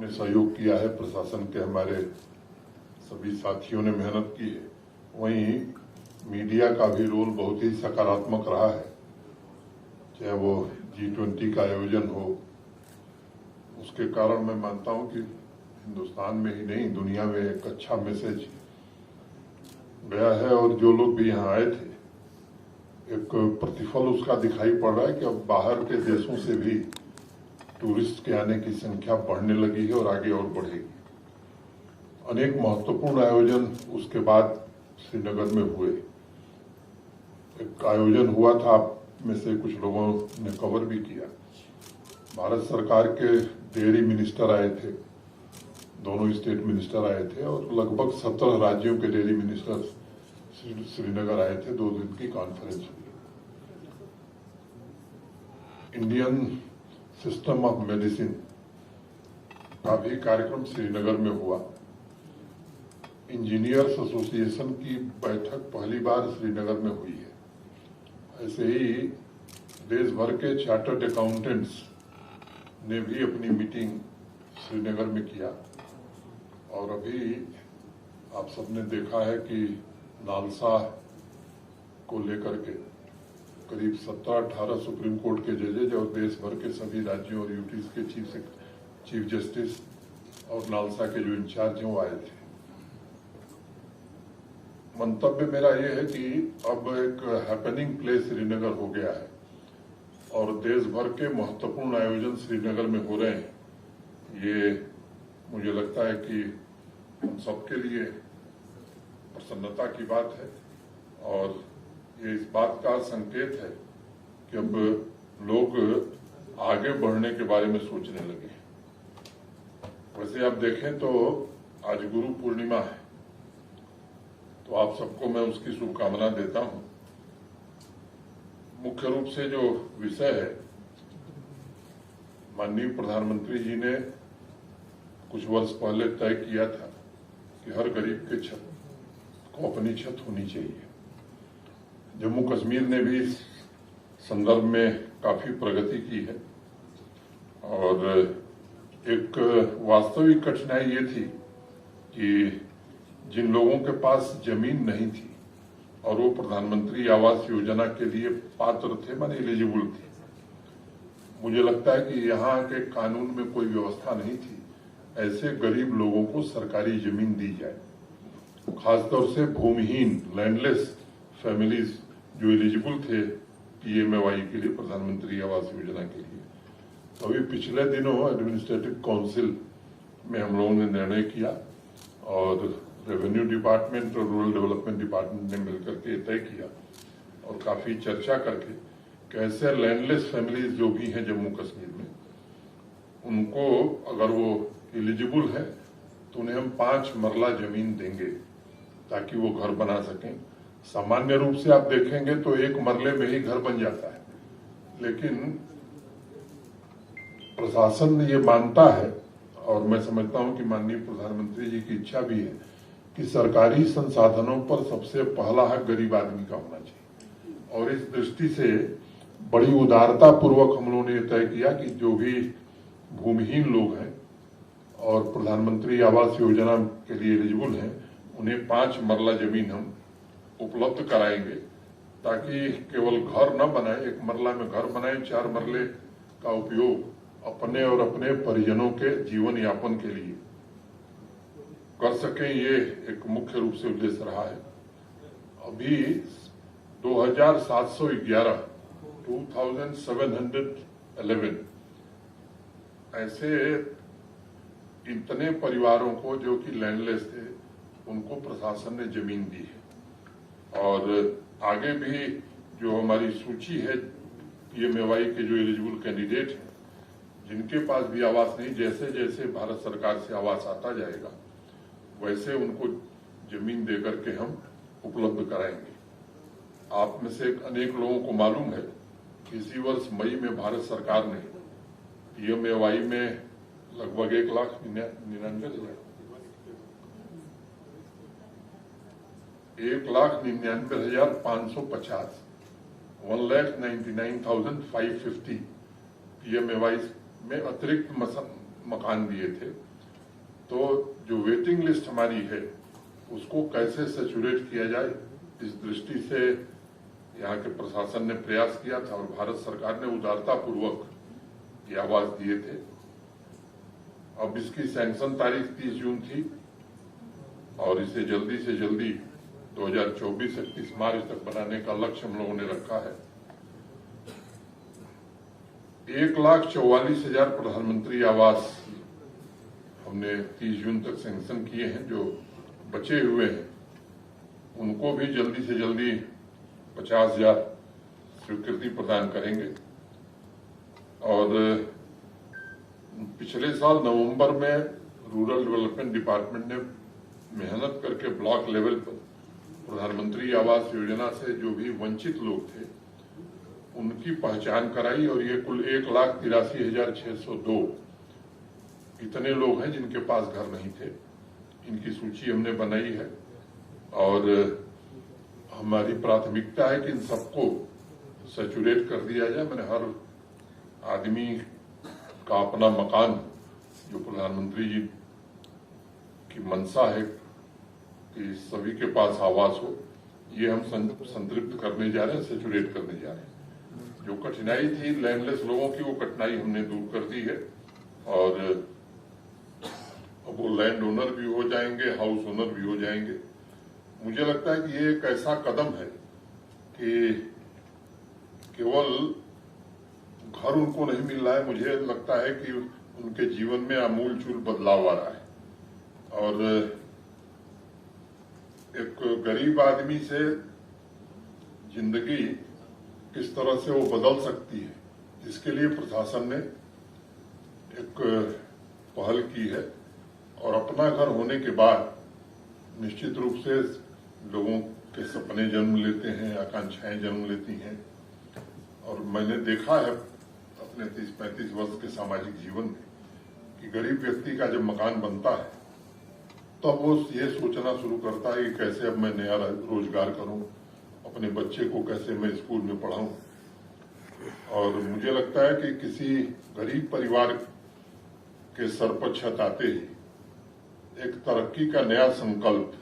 ने सहयोग किया है, प्रशासन के हमारे सभी साथियों ने मेहनत की है, वहीं मीडिया का भी रोल बहुत ही सकारात्मक रहा है। चाहे वो G20 का आयोजन हो, उसके कारण मैं मानता हूं कि हिंदुस्तान में ही नहीं दुनिया में एक अच्छा मैसेज गया है। और जो लोग भी यहाँ आए थे, एक प्रतिफल उसका दिखाई पड़ रहा है कि अब बाहर के देशों से भी टूरिस्ट के आने की संख्या बढ़ने लगी है और आगे और बढ़ेगी। अनेक महत्वपूर्ण आयोजन उसके बाद श्रीनगर में हुए। एक आयोजन हुआ था, आप में से कुछ लोगों ने कवर भी किया। भारत सरकार के डेयरी मिनिस्टर आए थे, दोनों स्टेट मिनिस्टर आए थे और लगभग 17 राज्यों के डेयरी मिनिस्टर श्रीनगर आए थे। 2 दिन की कॉन्फ्रेंस हुई। इंडियन सिस्टम ऑफ मेडिसिन का भी कार्यक्रम श्रीनगर में हुआ। इंजीनियर्स एसोसिएशन की बैठक पहली बार श्रीनगर में हुई है। ऐसे ही देश भर के चार्टर्ड अकाउंटेंट्स ने भी अपनी मीटिंग श्रीनगर में किया। और अभी आप सबने देखा है कि नालसा को लेकर के करीब 17-18 सुप्रीम कोर्ट के जजेज और देश भर के सभी राज्यों और यूटीज के चीफ जस्टिस और नालसा के जो इंचार्ज हैं वो आए थे। मंतव्य मेरा ये है कि अब एक हैपनिंग प्लेस श्रीनगर हो गया है और देश भर के महत्वपूर्ण आयोजन श्रीनगर में हो रहे हैं। ये मुझे लगता है कि हम सबके लिए प्रसन्नता की बात है और ये इस बात का संकेत है कि अब लोग आगे बढ़ने के बारे में सोचने लगे हैं। वैसे आप देखें तो आज गुरु पूर्णिमा है, तो आप सबको मैं उसकी शुभकामना देता हूं। मुख्य रूप से जो विषय है, माननीय प्रधानमंत्री जी ने कुछ वर्ष पहले तय किया था कि हर गरीब के छत को अपनी छत होनी चाहिए। जम्मू कश्मीर ने भी इस संदर्भ में काफी प्रगति की है और एक वास्तविक कठिनाई ये थी कि जिन लोगों के पास जमीन नहीं थी और वो प्रधानमंत्री आवास योजना के लिए पात्र थे, माने एलिजिबल थे, मुझे लगता है कि यहाँ के कानून में कोई व्यवस्था नहीं थी ऐसे गरीब लोगों को सरकारी जमीन दी जाए। खासतौर से भूमिहीन लैंडलेस फैमिलीज जो एलिजिबल थे PMAY के लिए, प्रधानमंत्री आवास योजना के लिए। तो अभी पिछले दिनों एडमिनिस्ट्रेटिव काउंसिल में हम लोगों ने निर्णय किया और रेवेन्यू डिपार्टमेंट और रूरल डेवलपमेंट डिपार्टमेंट ने मिलकर के तय किया और काफी चर्चा करके कैसे लैंडलेस फैमिलीज जो भी हैं जम्मू कश्मीर में, उनको अगर वो एलिजिबल है तो उन्हें हम 5 मरला जमीन देंगे ताकि वो घर बना सकें। सामान्य रूप से आप देखेंगे तो 1 मरले में ही घर बन जाता है, लेकिन प्रशासन ये मानता है और मैं समझता हूं कि माननीय प्रधानमंत्री जी की इच्छा भी है कि सरकारी संसाधनों पर सबसे पहला हक गरीब आदमी का होना चाहिए। और इस दृष्टि से बड़ी उदारता पूर्वक हम लोगों ने तय किया कि जो भी भूमिहीन लोग हैं और प्रधानमंत्री आवास योजना के लिए एलिजिबल हैं, उन्हें 5 मरला जमीन हम उपलब्ध कराएंगे ताकि केवल घर न बनाए, 1 मरला में घर बनाए, 4 मरले का उपयोग अपने और अपने परिजनों के जीवन यापन के लिए कर सकें। ये एक मुख्य रूप से उद्देश्य रहा है। अभी 2711 ऐसे इतने परिवारों को जो कि लैंडलेस थे उनको प्रशासन ने जमीन दी है। और आगे भी जो हमारी सूची है PMAY के जो एलिजिबल कैंडिडेट हैं, जिनके पास भी आवास नहीं, जैसे जैसे भारत सरकार से आवास आता जाएगा वैसे उनको जमीन देकर के हम उपलब्ध कराएंगे। आप में से अनेक लोगों को मालूम है कि इसी वर्ष मई में भारत सरकार ने PMAY में लगभग 1,99,550 1,99,550 PMAY में अतिरिक्त मकान दिए थे तो जो वेटिंग लिस्ट हमारी है उसको कैसे सैचुरेट किया जाए, इस दृष्टि से यहाँ के प्रशासन ने प्रयास किया था और भारत सरकार ने उदारता पूर्वक ये आवाज दिए थे। अब इसकी सैंक्शन तारीख 30 जून थी और इसे जल्दी से जल्दी 2024 31 मार्च तक बनाने का लक्ष्य हम लोगों ने रखा है। 1,44,000 प्रधानमंत्री आवास हमने 30 जून तक सैंक्शन किए हैं। जो बचे हुए हैं उनको भी जल्दी से जल्दी 50,000 स्वीकृति प्रदान करेंगे। और पिछले साल नवंबर में रूरल डेवलपमेंट डिपार्टमेंट ने मेहनत करके ब्लॉक लेवल पर प्रधानमंत्री आवास योजना से जो भी वंचित लोग थे उनकी पहचान कराई और ये कुल 1,83,602 इतने लोग हैं जिनके पास घर नहीं थे। इनकी सूची हमने बनाई है और हमारी प्राथमिकता है कि इन सबको सैचुरेट कर दिया जाए। मैंने हर आदमी का अपना मकान, जो प्रधानमंत्री जी की मंशा है कि सभी के पास आवास हो, ये हम संतृप्त करने जा रहे हैं, सैचुरेट करने जा रहे हैं। जो कठिनाई थी लैंडलेस लोगों की, वो कठिनाई हमने दूर कर दी है और अब वो लैंड ओनर भी हो जाएंगे, हाउस ओनर भी हो जाएंगे। मुझे लगता है कि ये एक ऐसा कदम है कि केवल घर उनको नहीं मिल रहा है, मुझे लगता है कि उनके जीवन में आमूल चूल बदलाव आ रहा है। और एक गरीब आदमी से जिंदगी किस तरह से वो बदल सकती है, इसके लिए प्रशासन ने एक पहल की है। और अपना घर होने के बाद निश्चित रूप से लोगों के सपने जन्म लेते हैं, आकांक्षाएं जन्म लेती हैं। और मैंने देखा है अपने 30-35 वर्ष के सामाजिक जीवन में कि गरीब व्यक्ति का जब मकान बनता है तब वो ये सोचना शुरू करता है कि कैसे अब मैं नया रोजगार करूं, अपने बच्चे को कैसे मैं स्कूल में पढ़ाऊं। और मुझे लगता है कि किसी गरीब परिवार के सर पर छत आते ही एक तरक्की का नया संकल्प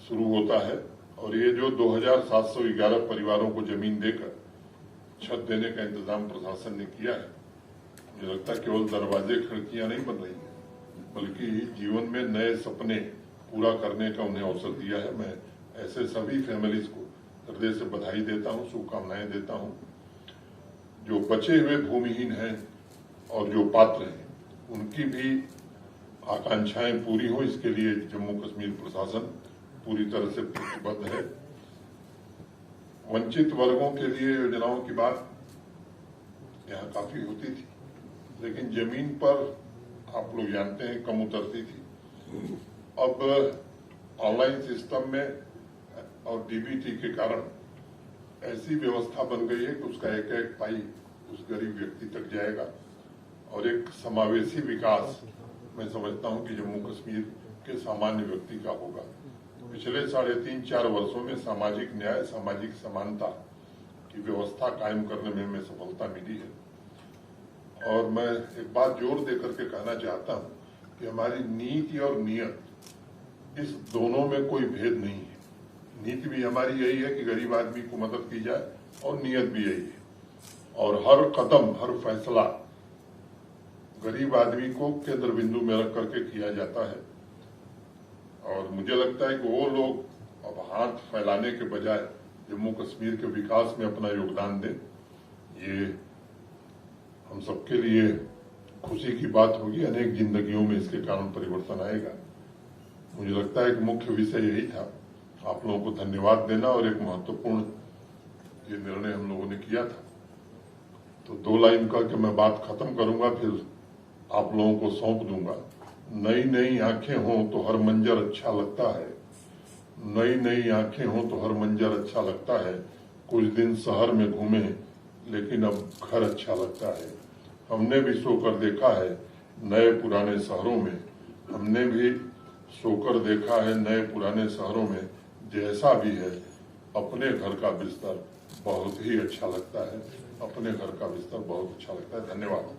शुरू होता है। और ये जो 2,711 परिवारों को जमीन देकर छत देने का इंतजाम प्रशासन ने किया है, मुझे लगता है केवल दरवाजे खिड़कियां नहीं बन रही हैं, बल्कि जीवन में नए सपने पूरा करने का उन्हें अवसर दिया है। मैं ऐसे सभी फैमिलीज को हृदय से बधाई देता हूं, शुभकामनाएं देता हूं। जो बचे हुए भूमिहीन हैं और जो पात्र हैं उनकी भी आकांक्षाएं पूरी हो, इसके लिए जम्मू कश्मीर प्रशासन पूरी तरह से प्रतिबद्ध है। वंचित वर्गों के लिए योजनाओं की बात यहाँ काफी होती थी, लेकिन जमीन पर आप लोग जानते हैं कम उतरती थी। अब ऑनलाइन सिस्टम में और डीबीटी के कारण ऐसी व्यवस्था बन गई है कि उसका एक एक पाई उस गरीब व्यक्ति तक जाएगा और एक समावेशी विकास मैं समझता हूं कि जम्मू कश्मीर के सामान्य व्यक्ति का होगा। पिछले 3.5-4 वर्षों में सामाजिक न्याय, सामाजिक समानता की व्यवस्था कायम करने में हमें सफलता मिली है। और मैं एक बात जोर देकर के कहना चाहता हूं कि हमारी नीति और नियत, इस दोनों में कोई भेद नहीं है। नीति भी हमारी यही है कि गरीब आदमी को मदद की जाए और नियत भी यही है। और हर कदम, हर फैसला गरीब आदमी को केंद्र बिंदु में रख करके किया जाता है। और मुझे लगता है कि वो लोग अब हाथ फैलाने के बजाय जम्मू कश्मीर के विकास में अपना योगदान दें, ये हम सबके लिए खुशी की बात होगी। अनेक जिंदगियों में इसके कारण परिवर्तन आएगा। मुझे लगता है कि मुख्य विषय यही था, आप लोगों को धन्यवाद देना और एक महत्वपूर्ण ये निर्णय हम लोगों ने किया था। तो 2 लाइन करके मैं बात खत्म करूंगा, फिर आप लोगों को सौंप दूंगा। नई नई आंखें हों तो हर मंजर अच्छा लगता है, नई नई आंखें हों तो हर मंजर अच्छा लगता है। कुछ दिन शहर में घूमे लेकिन अब घर अच्छा लगता है। हमने भी सोकर देखा है नए पुराने शहरों में, हमने भी सोकर देखा है नए पुराने शहरों में। जैसा भी है अपने घर का बिस्तर बहुत ही अच्छा लगता है, अपने घर का बिस्तर बहुत अच्छा लगता है। धन्यवाद।